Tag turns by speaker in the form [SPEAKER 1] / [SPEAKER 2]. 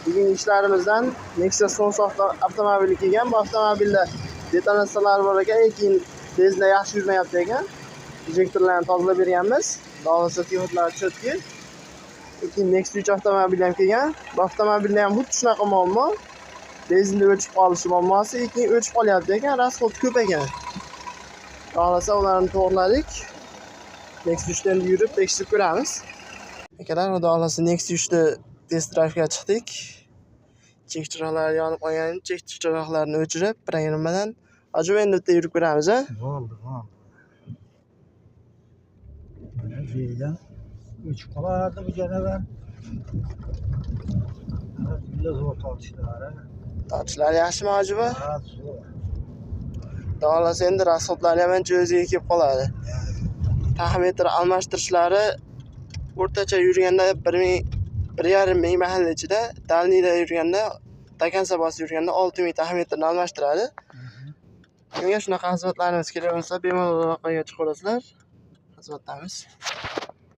[SPEAKER 1] Bugun ishlarimizdan Nexia Sons avtomobili kelgan. Bu avtomobilda detonatsiyalar bor ekan, lekin tezda yaxshi yurmayapti ekan. Injektorlarni tozalab berganmiz. Davosi piyodlar chotki. Lekin Nexia 3 avtomobili ham kelgan. Bu avtomobilda ham xuddi shunaqa muammo. Benzinda o'chib qolishi muammosi, lekin o'chib qolyapti ekan, rasxod ko'p ekan. Xohlasa ularni to'g'riladik. Nexia 3 dan yurib tekshirib ko'ramiz. Akalar, xudo xolasa Nexia 3 da test drive'ga chiqdik. Chek chiroqlari yonib qolgan, chek chiroqlarini o'chirib, programmadan ajoyinda yurib ko'ramiz, ha?
[SPEAKER 2] Bo'ldi. Mana joydan o'chib qolardi bu jarayon. Juda zo'r tortishlari.
[SPEAKER 1] Tortishlari yaxshimi ajoyib?
[SPEAKER 2] Ha, zo'r.
[SPEAKER 1] Xudo xolasa endi rasxodlari ham ancha o'ziga kelib qoladi. Taxometr almashtirishlari o'rtacha yurganda 1,5 ming mahalla ichida, dalniyda yurganda, takansa bosib yurganda 6000 taxometrni almashtiradi. Kimga shunaqa xizmatlarimiz kerak bo'lsa, bemalol aloqaga chiqaverasizlar. Xizmatdamiz.